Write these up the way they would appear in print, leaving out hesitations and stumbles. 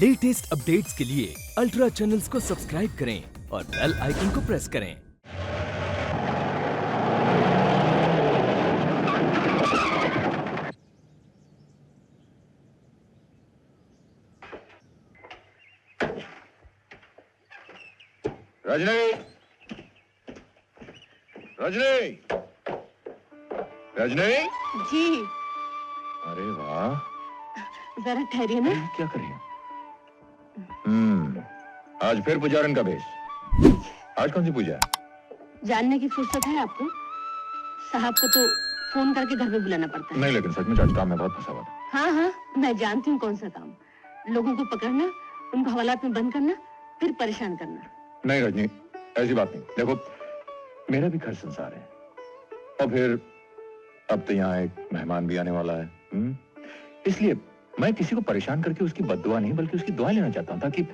Latest updates के लिए ultra channels को सब्सक्राइब करें और बेल आइकन को प्रेस करें। रजनी, रजनी, रजनी जी। अरे वाह, जरा ठहरिए ना। क्या कर रही है? आज फिर पुजारन का भेष। आज कौन सी पूजा है? जानने की फुर्सत है आपको? साहब को तो फोन करके घर में बुलाना पड़ता है। नहीं, लेकिन सच में आज काम में बहुत फंसा हुआ था। हाँ हाँ, मैं जानती हूँ कौन सा काम। लोगों को पकड़ना, उनको हवालात में बंद करना, फिर परेशान करना। नहीं रजनी, ऐसी बात नहीं। देखो, मेरा भी घर संसार है, और फिर अब तो यहाँ एक मेहमान भी आने वाला है। इसलिए मैं किसी को परेशान करके उसकी बद्दुआ नहीं, बल्कि उसकी दुआ लेना चाहता हूँ, ताकि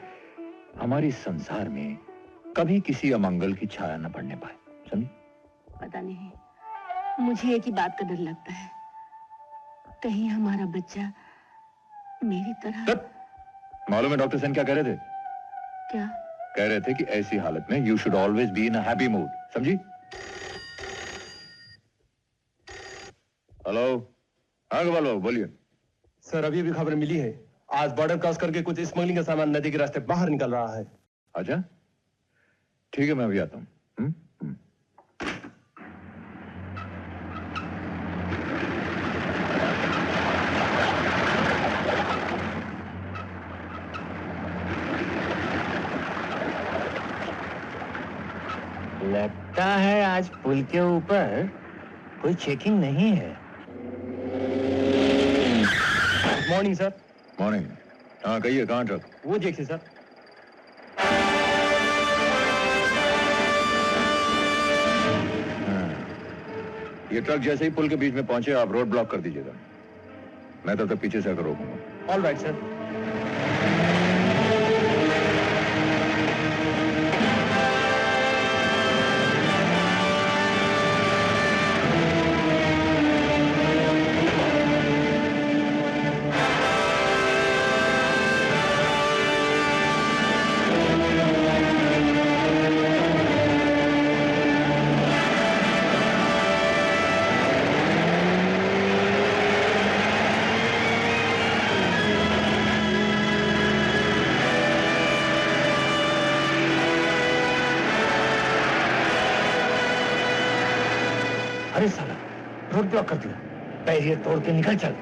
हमारे संसार में कभी किसी अमंगल की छाया न पड़ने पाए। समझी? पता नहीं, मुझे एक ही बात का डर लगता है, कहीं हमारा बच्चा मेरी तरह। मालूम है डॉक्टर सेन क्या कह रहे थे? क्या कह रहे थे कि ऐसी हालत में you should always be in a happy mood. समझी? हेलो, हाँ गोपाल बाबू बोलिए। सर, अभी भी खबर मिली है, आज बॉर्डर क्रॉस करके कुछ स्मगलिंग का सामान नदी के रास्ते बाहर निकल रहा है। अच्छा, ठीक है, मैं अभी आता हूँ। लगता है आज पुल के ऊपर कोई चेकिंग नहीं है। Morning sir. मॉर्निंग। हाँ कहिए, कहाँ ट्रक? वो देखिए सर। ये ट्रक जैसे ही पुल के बीच में पहुंचे, आप रोड ब्लॉक कर दीजिएगा। मैं तब तक पीछे से आकर रोकूंगा। All right sir. अरे साला, रोड ब्लॉक कर दिया। बैरियर तोड़ के निकल चल।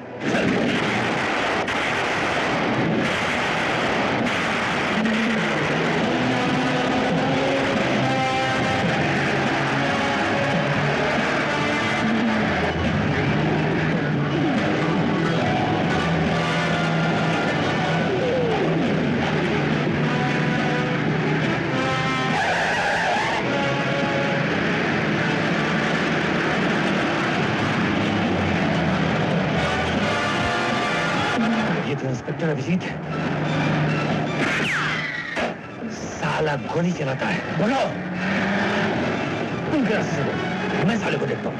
इंस्पेक्टर अभिजीत साला गोली चलाता है। बोलो, तुम कैसे से बोलो, मैं साले को देखता हूँ।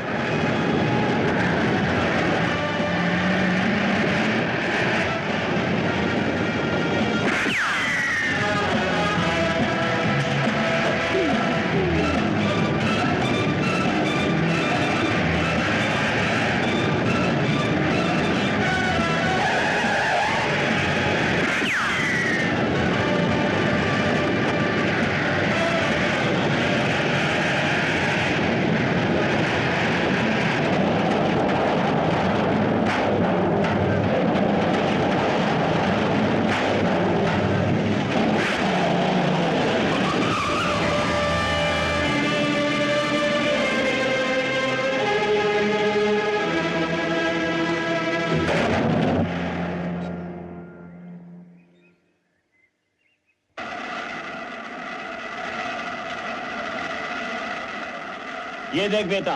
ये देख बेटा,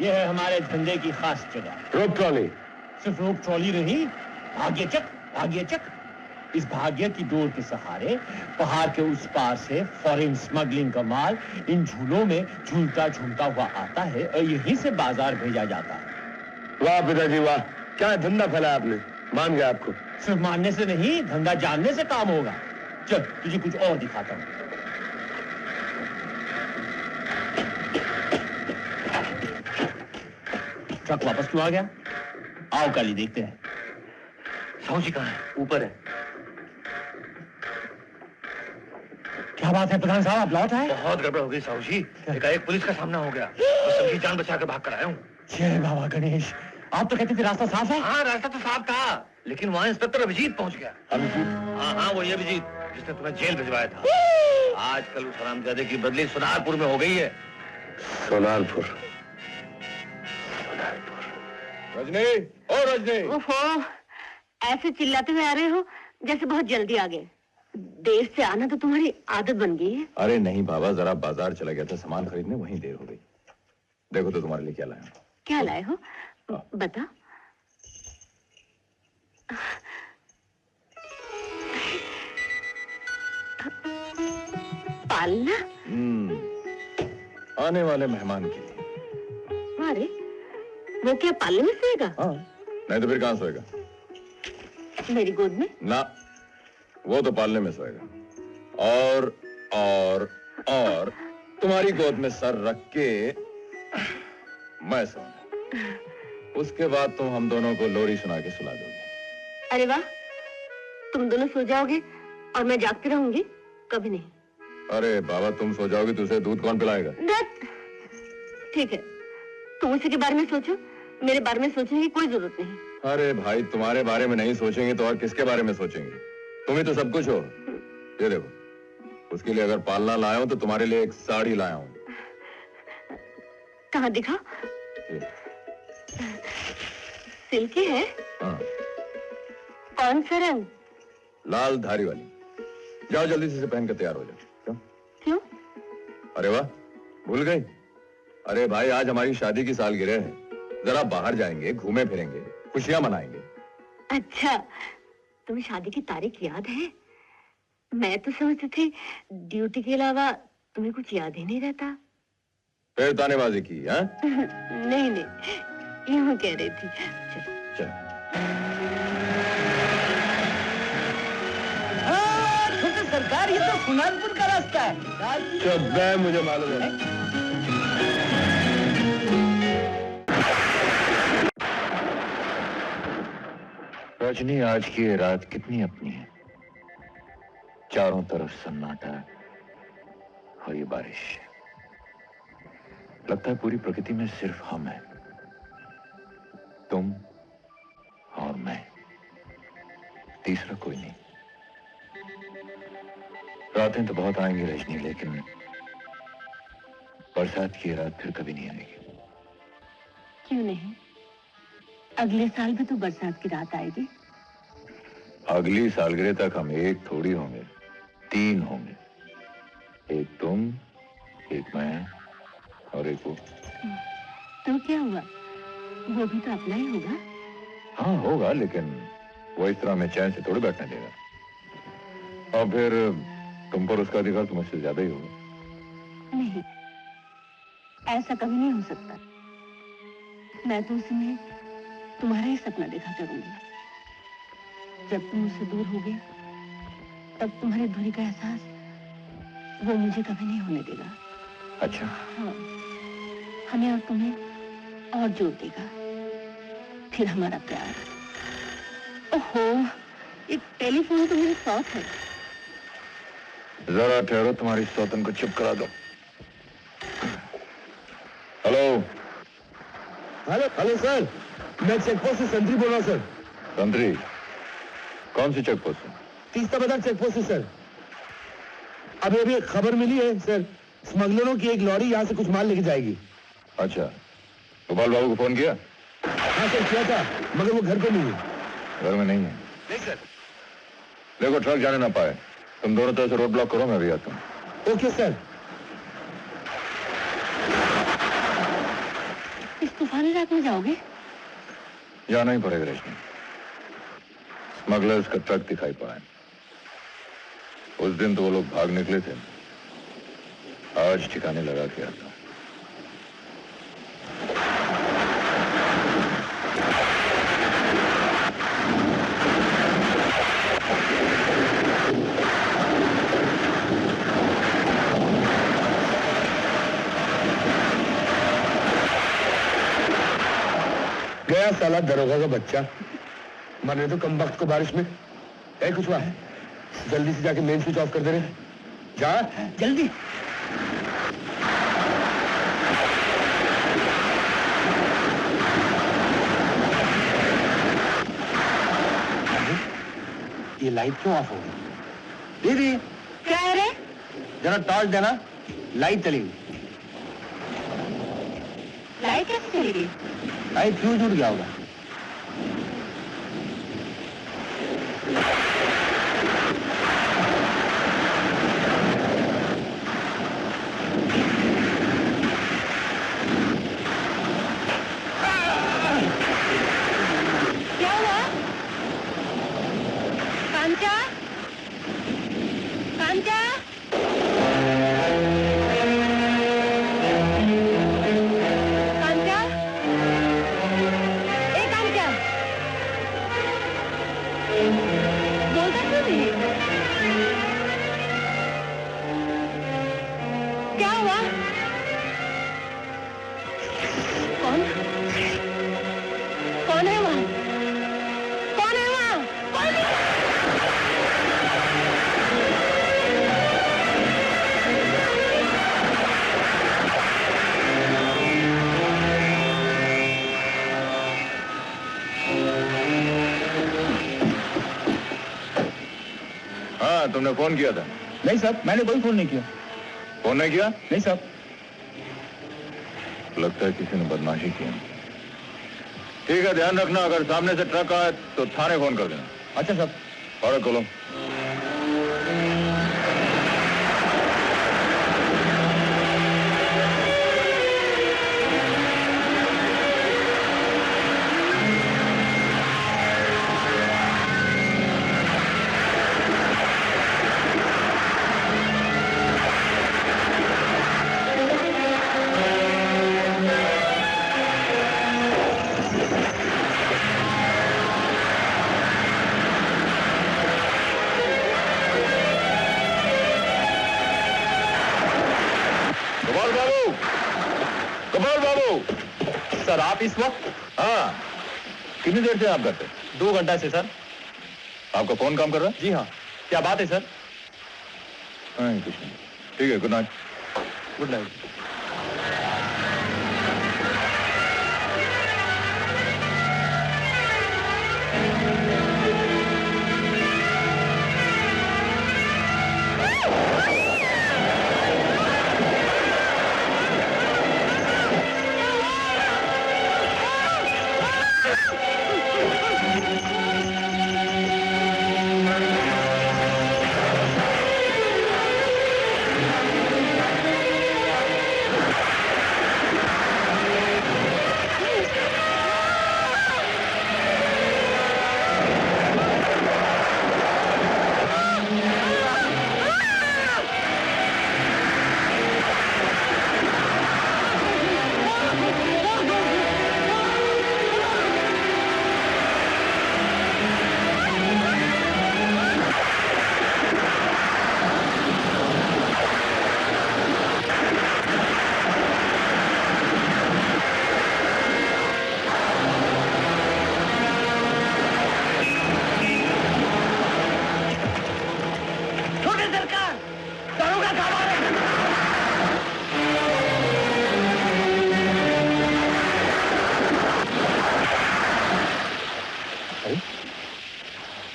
ये है हमारे धंधे की खास जगह। रोप ट्रॉली। सिर्फ रोप ट्रॉली नहीं, भाग्य चक, भाग्य चक। इस भाग्य की डोर के सहारे पहाड़ के उस पार से फॉरेन स्मगलिंग का माल इन झूलों में झूलता झूलता हुआ आता है और यहीं से बाजार भेजा जाता है। वाह पिताजी वाह, क्या धंधा फैला आपने। मान गया आपको। सिर्फ मानने से नहीं, धंधा जानने से काम होगा। चल तुझे कुछ और दिखाता हूं। ट्रक वापस क्यों आ गया? आओ काली देखते हैं। साहू जी कहाँ है? ऊपर है। क्या बात है प्रधान साहब, आप लौट आए? बहुत गड़बड़ हो गई साहू जी। एकाएक पुलिस का सामना हो गया और सबकी जान बचा कर भाग कर आया हूँ। जय बाबा गणेश, आप तो कहते थे रास्ता साफ है। हाँ रास्ता तो साफ था, लेकिन वहाँ इंस्पेक्टर अभिजीत पहुँच गया। अभिजीत? हाँ हाँ वही अभिजीत जिसने तुम्हें जेल भिजवाया था। आजकल उस हरामजादे की बदली सोनारपुर में हो गई है। सोनारपुर। रजनी, ओ रजनी। ओहो, ऐसे चिल्लाते हुए आ रहे हो जैसे बहुत जल्दी आ गए। देर से आना तो तुम्हारी आदत बन गई है। अरे नहीं बाबा, जरा बाजार चला गया था सामान खरीदने, वहीं देर हो गई। देखो तो तुम्हारे लिए क्या लाया हूं। क्या लाए हो? बता। पालना? आने वाले मेहमान के लिए। अरे वो क्या पालने में सोएगा? हाँ, नहीं तो फिर कहाँ सोएगा? मेरी गोद में? ना, वो तो पालने में सोएगा। और तुम्हारी गोद में सर रख के मैं सोऊंगा। उसके बाद तुम हम दोनों को लोरी सुना के सुला दोगे। अरे वाह, तुम दोनों सो जाओगे और मैं जागती रहूंगी? कभी नहीं। अरे बाबा, तुम सो जाओगी तो उसे दूध कौन पिलाएगा? ठीक है, तुम उसी के बारे में सोचो, मेरे बारे में सोचने की कोई जरूरत नहीं। अरे भाई, तुम्हारे बारे में नहीं सोचेंगे तो और किसके बारे में सोचेंगे? तुम ही तो सब कुछ हो। ये देखो, उसके लिए अगर पालना लाया हूं तो तुम्हारे लिए एक साड़ी लाया हूं। कहाँ दिखा? सिल्की है? हाँ। कौन सा रंग? लाल धारी वाली। जाओ जल्दी से इसे पहन कर तैयार हो जाओ। क्यों? क्यों? अरे वाह, भूल गई? अरे भाई, आज हमारी शादी की सालगिरह है। जरा बाहर जाएंगे, घूमे फिरेंगे, खुशियां मनाएंगे। अच्छा, तुम्हें शादी की तारीख याद है? मैं तो समझती थी ड्यूटी के अलावा तुम्हें कुछ याद ही नहीं रहता। फिर तानेबाजी की? हाँ? नहीं नहीं, यूं कह रही थी। चल। सरकार, ये तो सोनारपुर का रास्ता है। चुप है, मुझे मालूम है। रजनी, आज की ये रात कितनी अपनी है। चारों तरफ सन्नाटा और ये बारिश। लगता है पूरी प्रकृति में सिर्फ हम हैं, तुम और मैं, तीसरा कोई नहीं। रातें तो बहुत आएंगी रजनी, लेकिन बरसात की रात फिर कभी नहीं आएगी। क्यों नहीं? अगले साल भी तो बरसात की रात आएगी। अगली सालगिरह तक हम एक थोड़ी होंगे, 3 होंगे। एक तुम, एक मैं और एक वो। तो क्या हुआ, वो भी तो अपना ही होगा। हाँ होगा, लेकिन वो इस तरह हमें चैन से थोड़ी बैठने देगा। और फिर तुम पर उसका अधिकार तो मुझसे ज्यादा ही होगा। नहीं, ऐसा कभी नहीं हो सकता। मैं तो उसमें तुम्हारा ही सपना देखा करूंगी। जब तुम मुझसे दूर होगे, तब तुम्हारी दूरी का एहसास वो मुझे कभी नहीं होने देगा। अच्छा। हाँ, हमें और तुम्हें और जोड़ देगा। फिर हमारा प्यार। ओहो, ये टेलीफोन तो मेरी शौक है। जरा ठहरो, तुम्हारी सौतन को चुप करा दो। हेलो। हेलो हेलो सर, मैं चेक पोस्ट से संतरी बोल रहा हूँ सर। संतरी? कौन सी चेक पोस्ट है? तीसरा बाजार चेक पोस्ट है सर। अभी अभी खबर मिली है सर, स्मगलरों की एक लॉरी यहाँ से कुछ माल लेके जाएगी। अच्छा, गोपाल बाबू को फोन किया? हाँ सर, किया था, मगर वो घर पे नहीं है। घर में नहीं है? नहीं सर। देखो ट्रक जाने ना पाए, तुम दोनों तरफ से रोड ब्लॉक करो, मैं भी आता हूँ। Okay sir. इस तूफानी रात में जाओगे? जाना ही पड़ेगा रजनी। स्मगलर्स का ट्रक दिखाई पड़ा है। उस दिन तो वो लोग भाग निकले थे, आज ठिकाने लगा के आता हूं। साला दरोगा का बच्चा मरने तो कम वक्त को बारिश में। कुछ हुआ है? जल्दी से जाके मेन स्विच ऑफ कर दे रहे। जा जल्दी। ये लाइट क्यों ऑफ हो गई? दीदी क्या है रे? जरा टॉर्च देना, लाइट चली गई। लाइट कैसे चली गई? लाइट फ्यूज उड़ गया होगा। क्या हुआ? कांचा? कांचा? कांचा? ए कांचा? बोलता क्यों नहीं? क्या हुआ? कौन? कौन है वहाँ? कौन है वहाँ? कौन है? हाँ, तुमने फोन किया था? नहीं साहब, मैंने कोई फोन नहीं किया। फोन नहीं किया? नहीं साहब। लगता है किसी ने बदमाशी की है। ठीक है, ध्यान रखना, अगर सामने से ट्रक आए तो थाने फोन कर देना। अच्छा साहब। और खोलो। कमाल बाबू, कमाल बाबू। सर आप इस वक्त? हाँ, कितनी देर से आप करते? 2 घंटा से सर। आपका फोन काम कर रहा है? जी हाँ। क्या बात है सर? नहीं, कुछ नहीं। ठीक है, गुड नाइट। Good night.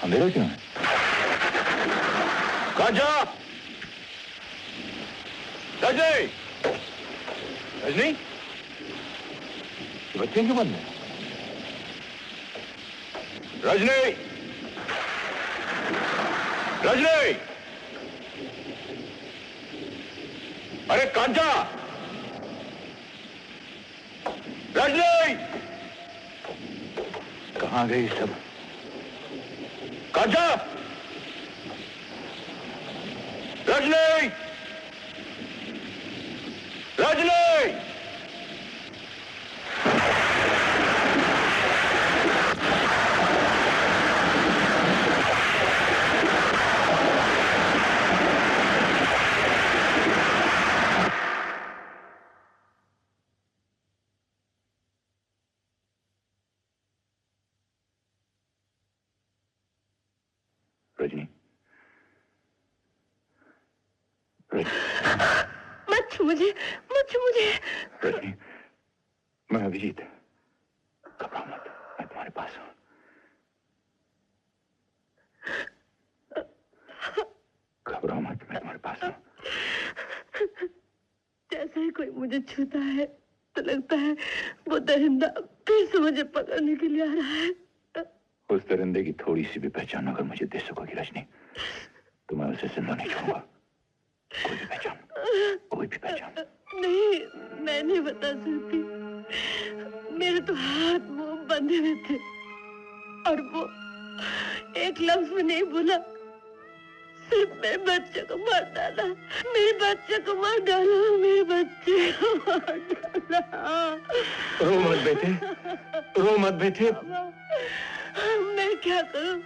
अंधेरा क्यों है? कांचा! रजनी! रजनी? ये बच्चे क्यों बंद हैं? रजनी! रजनी! अरे कांचा! रजनी! कहाँ गई सब? कांचा! रजनी! रजनी! रजनी, मत छू मुझे, मत छू मुझे। रजनी, मैं अभिजीत, घबराओ मत, मैं तुम्हारे पास हूं। घबराओ मत, मैं तुम्हारे पास हूं। जैसे ही कोई मुझे छूता है तो लगता है वो दरिंदा फिर से मुझे पकड़ने के लिए आ रहा है। उस दरिंदे की थोड़ी सी भी पहचान अगर मुझे दे सकोगी रजनी, तो मैं उसे जिंदा नहीं छोड़ूंगा। कोई भी पहचान, कोई भी पहचान। नहीं, मैं नहीं बता सकती। मेरे तो हाथ मुंह बंधे हुए थे और वो एक लफ्ज में नहीं बोला, सिर्फ मेरे बच्चे को मार डाला, मेरे बच्चे को मार डाला, मेरे बच्चे को मार डाला। रो मत बेटे, रो मत बेटे। मैं क्या करूं?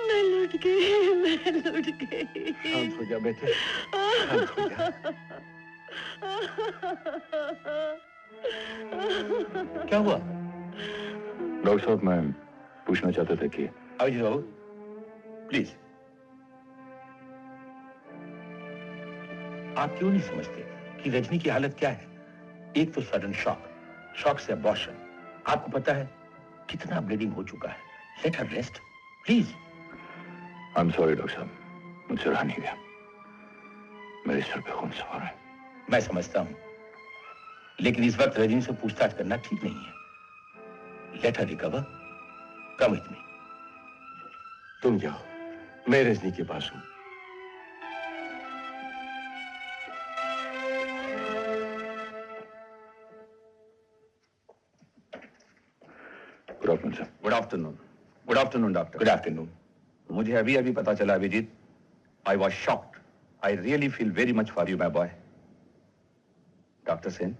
मैं लुट गई, मैं लुट गई। शांत हो जा बेटे, शांत हो जा। क्या हुआ? डॉक्टर साहब, मैं पूछना चाहता था कि अभिजीत बाबू, प्लीज। आप क्यों नहीं समझते कि रजनी की हालत क्या है? एक तो सडन शॉक, शॉक से अबॉर्शन। आपको पता है कितना ब्लीडिंग हो चुका है। Let her rest please. I am sorry doctor साहब, मुझसे रहा नहीं गया। मेरे सर पे खून सवार है। मैं समझता हूं, लेकिन इस वक्त रजनी से पूछताछ करना ठीक नहीं है। Let her recover, come with me. तुम जाओ, मैं रजनी के पास हूं। Good afternoon sir. Good afternoon. Good afternoon doctor. Good afternoon. मुझे अभी अभी पता चला Abhijit, I was shocked. I really feel very much for you my boy. Doctor Sen,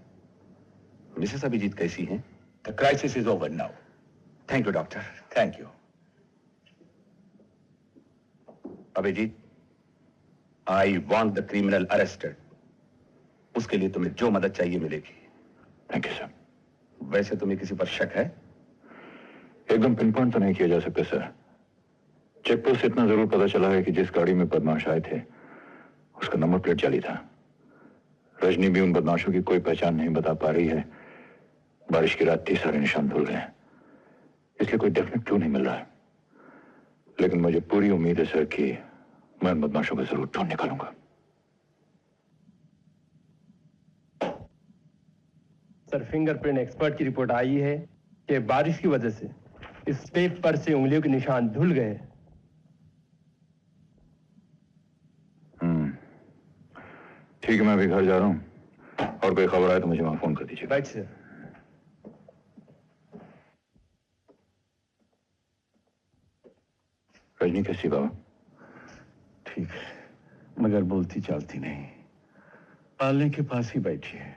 Mrs Abhijit कैसी हैं? The crisis is over now. Thank you doctor. Thank you. Abhijit, I want the criminal arrested. उसके लिए तुम्हें जो मदद चाहिए मिलेगी। Thank you sir. वैसे तुम्हें किसी पर शक है? एकदम पिन पॉइंट तो नहीं किया जा सकता सर। चेकपोस्ट से इतना जरूर पता चला है कि जिस गाड़ी में बदमाश आए थे उसका नंबर प्लेट जाली था। रजनी भी उन बदमाशों की कोई पहचान नहीं बता पा रही है। बारिश की रात थी, सारे निशान धुल गए, इसलिए कोई डेफिनेट क्लू नहीं मिल रहा है। लेकिन मुझे पूरी उम्मीद है सर कि मैं उन बदमाशों को जरूर ढूंढ निकालूंगा। सर, फिंगरप्रिंट एक्सपर्ट की रिपोर्ट आई है कि बारिश की वजह से इस टेप पर से उंगलियों के निशान धुल गए। ठीक है, मैं अभी घर जा रहा हूं, और कोई खबर आए तो मुझे वहां फोन कर दीजिए। Right sir. रजनी कैसी बाबा? ठीक है, मगर बोलती चालती नहीं। पालने के पास ही बैठी है।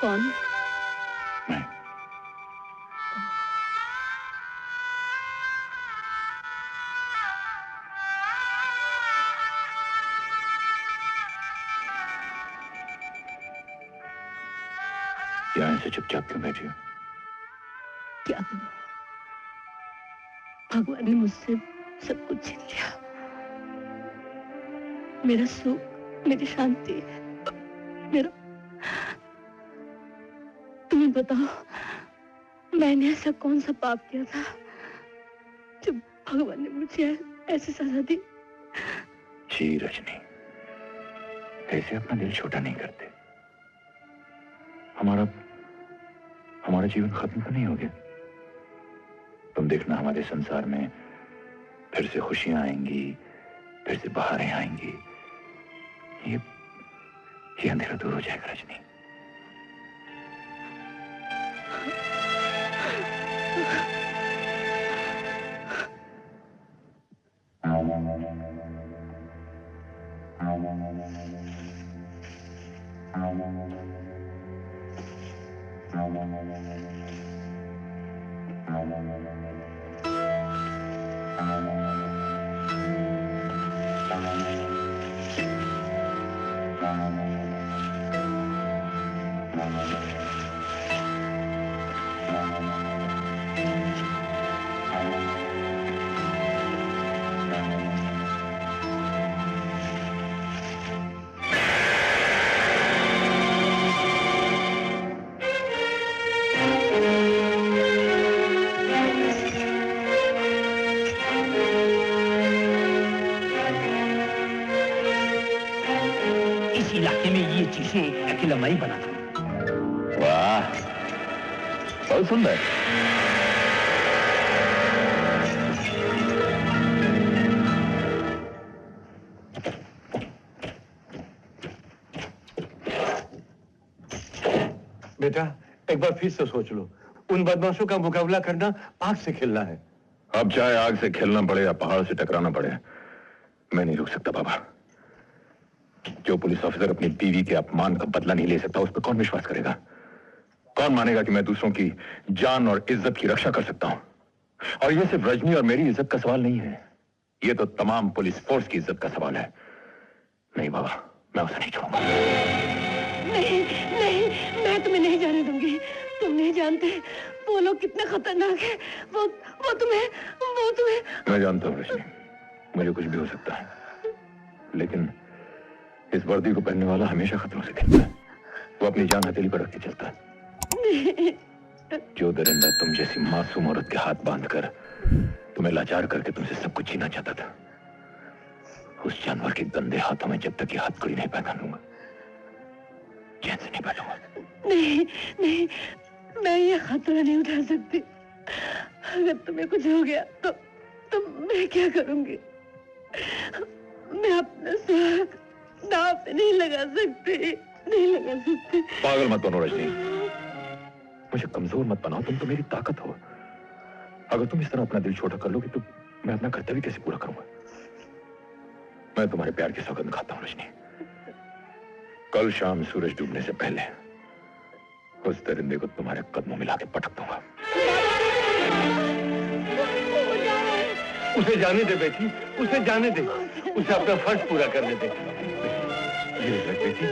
कौन? मैं। यहाँ से चुपचाप क्यों बैठी हो? क्या करूं? भगवान ने मुझसे सब कुछ छीन लिया। मेरा सुख, मेरी शांति, मेरा। तुम्हें बताओ, मैंने ऐसा कौन सा पाप किया था जब भगवान ने मुझे ऐसी सजा दी? जी रजनी, ऐसे अपना दिल छोटा नहीं करते। हमारा जीवन खत्म तो नहीं हो गया। तुम देखना, हमारे संसार में फिर से खुशियां आएंगी, फिर से बहारें आएंगी। ये अंधेरा दूर हो जाएगा रजनी। इस इलाके में ये चीजें अकेला मैं ही बनाता हूँ। वाह, बहुत सुंदर। बेटा एक बार फिर से सोच लो, उन बदमाशों का मुकाबला करना आग से खेलना है। अब चाहे आग से खेलना पड़े या पहाड़ से टकराना पड़े, मैं नहीं रुक सकता बाबा। जो पुलिस ऑफिसर अपनी बीवी के अपमान का बदला नहीं ले सकता, उस पर कौन विश्वास करेगा? कौन मानेगा कि मैं दूसरों की जान और इज्जत की रक्षा कर सकता हूं? और ये सिर्फ रजनी और मेरी इज्जत का सवाल नहीं है, ये तो तमाम पुलिस फोर्स की इज्जत का सवाल है। नहीं बाबा, मैं उसे नहीं छोड़ूंगा। नहीं नहीं, मैं तुम्हें नहीं जाने दूंगी। तुम नहीं जानते वो लोग कितने खतरनाक हैं। वो तुम्हें मैं जानता हूँ रजनी, मुझे कुछ भी हो सकता है, लेकिन इस वर्दी को पहनने वाला हमेशा खतरों से खेलता है। वो अपनी जान हथेली पर रख के चलता है। जो दरिंदा तुम जैसी मासूम औरत के हाथ बांधकर तुम्हें लाचार करके तुमसे सब कुछ छीना चाहता था, उस जानवर के गंदे हाथों में जब तक ये हथकड़ी नहीं पहना लूंगा, चैन से नहीं बैठूंगा। नहीं नहीं, मैं ये खतरा नहीं उठा सकती। अगर तुम्हें कुछ हो गया तो मैं क्या करूंगी? मैं अपना सुहाग दांव पे नहीं लगा सकती। पागल मत बनो रजनी, मुझे कमजोर मत बनाओ। तुम तो मेरी ताकत हो। अगर तुम इस तरह अपना दिल छोटा कर लोगे तो मैं अपना कर्तव्य कैसे पूरा करूंगा? मैं तुम्हारे प्यार की सौगंध खाता हूं रजनी। कल शाम सूरज डूबने से पहले उस दरिंदे को तुम्हारे कदमों में लाके पटक दूंगा। उसे जाने दे बेटी, उसे जाने दे, उसे अपना फर्ज पूरा करने दे। ये बेटी,